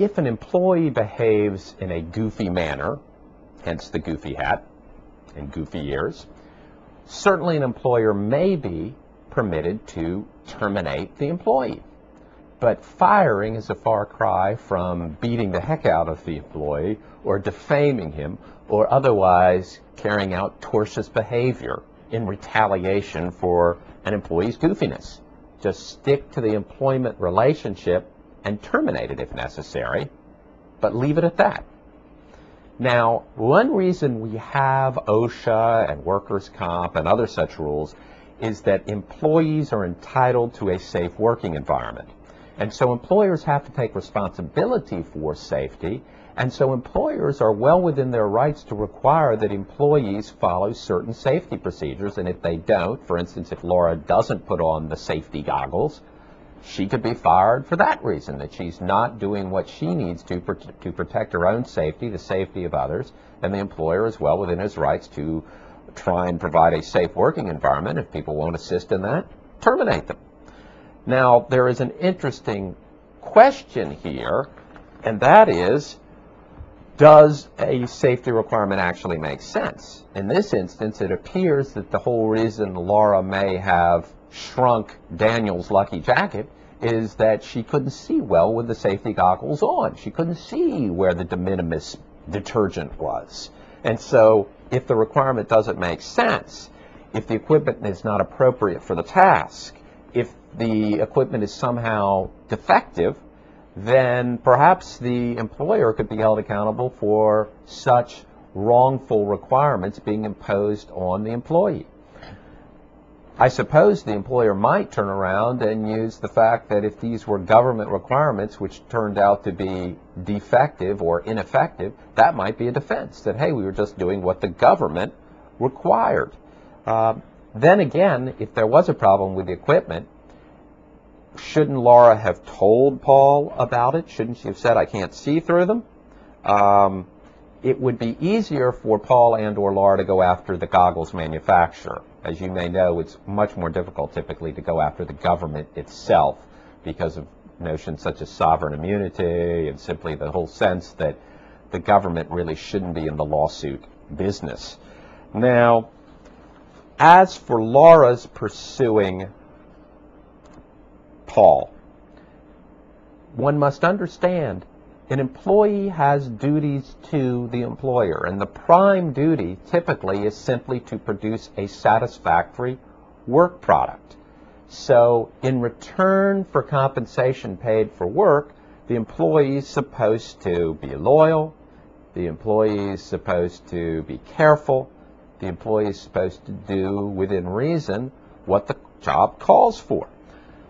if an employee behaves in a goofy manner, hence the goofy hat and goofy ears, certainly an employer may be permitted to terminate the employee. But firing is a far cry from beating the heck out of the employee or defaming him or otherwise carrying out tortious behavior in retaliation for an employee's goofiness. Just stick to the employment relationship and terminate it if necessary, but leave it at that. Now, one reason we have OSHA and workers' comp and other such rules is that employees are entitled to a safe working environment. And so employers have to take responsibility for safety, and so employers are well within their rights to require that employees follow certain safety procedures, and if they don't, for instance, if Laura doesn't put on the safety goggles, she could be fired for that reason, that she's not doing what she needs to protect her own safety, the safety of others, and the employer is well within his rights to try and provide a safe working environment. If people won't assist in that, terminate them. Now, there is an interesting question here, and that is, does a safety requirement actually make sense? In this instance, it appears that the whole reason Laura may have shrunk Daniel's lucky jacket is that she couldn't see well with the safety goggles on. She couldn't see where the de minimis detergent was. And so if the requirement doesn't make sense, if the equipment is not appropriate for the task, if the equipment is somehow defective, then perhaps the employer could be held accountable for such wrongful requirements being imposed on the employee. I suppose the employer might turn around and use the fact that if these were government requirements which turned out to be defective or ineffective, that might be a defense, that, hey, we were just doing what the government required. Then again, if there was a problem with the equipment, shouldn't Laura have told Paul about it? Shouldn't she have said, I can't see through them? It would be easier for Paul and or Laura to go after the goggles manufacturer. As you may know, it's much more difficult typically to go after the government itself because of notions such as sovereign immunity and simply the whole sense that the government really shouldn't be in the lawsuit business. Now, as for Laura's pursuing Paul, one must understand an employee has duties to the employer, and the prime duty typically is simply to produce a satisfactory work product. So in return for compensation paid for work, the employee is supposed to be loyal, the employee is supposed to be careful, the employee is supposed to do within reason what the job calls for.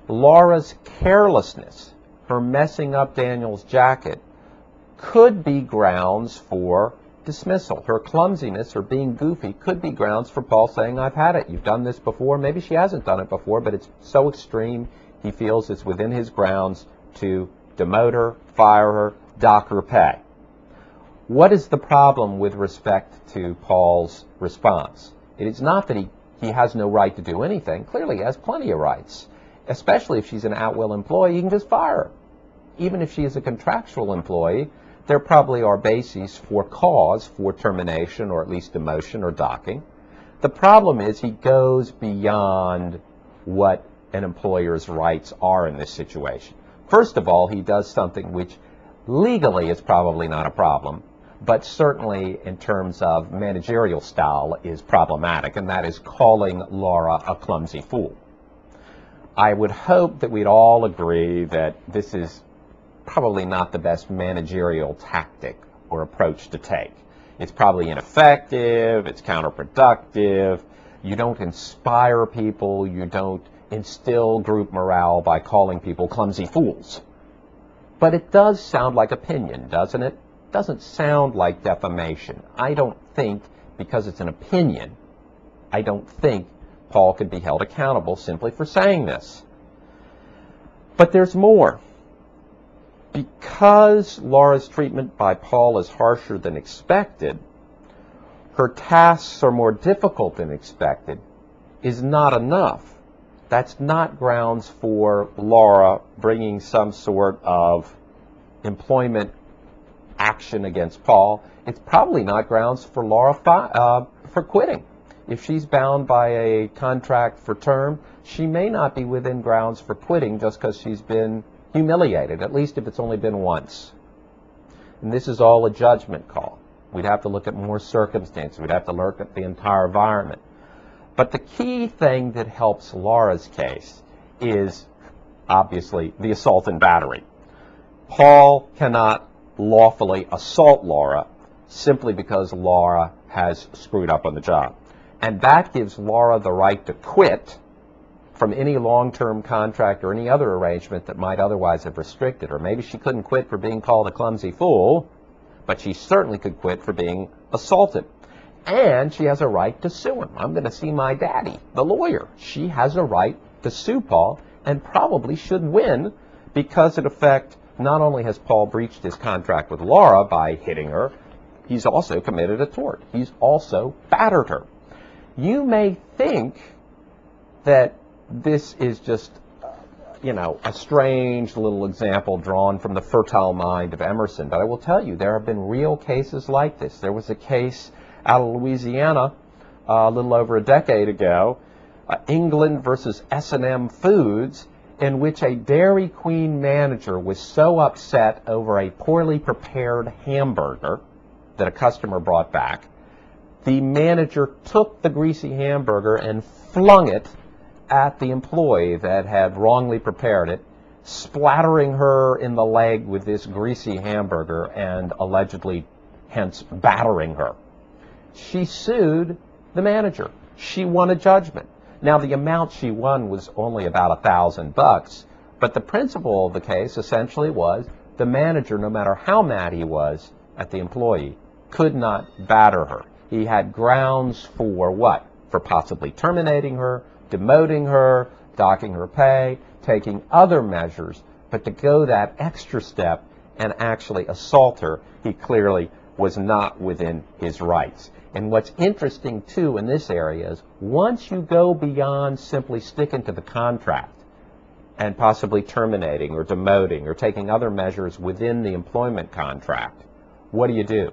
Laura's carelessness, her messing up Daniel's jacket, could be grounds for dismissal. Her clumsiness, her being goofy, could be grounds for Paul saying, I've had it, you've done this before. Maybe she hasn't done it before, but it's so extreme, he feels it's within his grounds to demote her, fire her, dock her pay. What is the problem with respect to Paul's response? It is not that he has no right to do anything. Clearly he has plenty of rights, especially if she's an at-will employee. He can just fire her. Even if she is a contractual employee, there probably are bases for cause for termination or at least demotion or docking. The problem is he goes beyond what an employer's rights are in this situation. First of all, he does something which legally is probably not a problem, but certainly in terms of managerial style is problematic, and that is calling Laura a clumsy fool. I would hope that we'd all agree that this is probably not the best managerial tactic or approach to take. It's probably ineffective, it's counterproductive, you don't inspire people, you don't instill group morale by calling people clumsy fools. But it does sound like opinion, doesn't it? It doesn't sound like defamation. I don't think, because it's an opinion, I don't think Paul could be held accountable simply for saying this. But there's more. Because Laura's treatment by Paul is harsher than expected, her tasks are more difficult than expected, is not enough. That's not grounds for Laura bringing some sort of employment action against Paul, it's probably not grounds for Laura for quitting. If she's bound by a contract for term, she may not be within grounds for quitting just because she's been humiliated, at least if it's only been once. And this is all a judgment call. We'd have to look at more circumstances. We'd have to look at the entire environment. But the key thing that helps Laura's case is obviously the assault and battery. Paul cannot lawfully assault Laura simply because Laura has screwed up on the job. And that gives Laura the right to quit from any long-term contract or any other arrangement that might otherwise have restricted her. Maybe she couldn't quit for being called a clumsy fool, but she certainly could quit for being assaulted. And she has a right to sue him. I'm going to see my daddy, the lawyer. She has a right to sue Paul and probably should win because, in effect, not only has Paul breached his contract with Laura by hitting her, he's also committed a tort. He's also battered her. You may think that this is just, a strange little example drawn from the fertile mind of Emerson, but I will tell you there have been real cases like this. There was a case out of Louisiana a little over a decade ago, England versus S&M Foods, in which a Dairy Queen manager was so upset over a poorly prepared hamburger that a customer brought back, the manager took the greasy hamburger and flung it at the employee that had wrongly prepared it, splattering her in the leg with this greasy hamburger and allegedly, hence, battering her. She sued the manager. She won a judgment. Now, the amount she won was only about $1,000, but the principle of the case essentially was the manager, no matter how mad he was at the employee, could not batter her. He had grounds for what? For possibly terminating her, demoting her, docking her pay, taking other measures, but to go that extra step and actually assault her, he clearly was not within his rights. And what's interesting, too, in this area is once you go beyond simply sticking to the contract and possibly terminating or demoting or taking other measures within the employment contract, what do?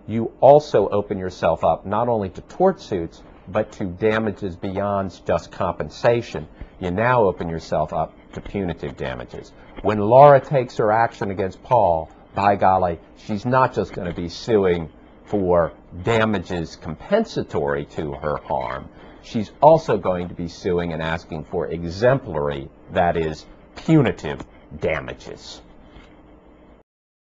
You also open yourself up not only to tort suits, but to damages beyond just compensation. You now open yourself up to punitive damages. When Laura takes her action against Paul, by golly, she's not just going to be suing for damages compensatory to her harm. She's also going to be suing and asking for exemplary, that is, punitive damages.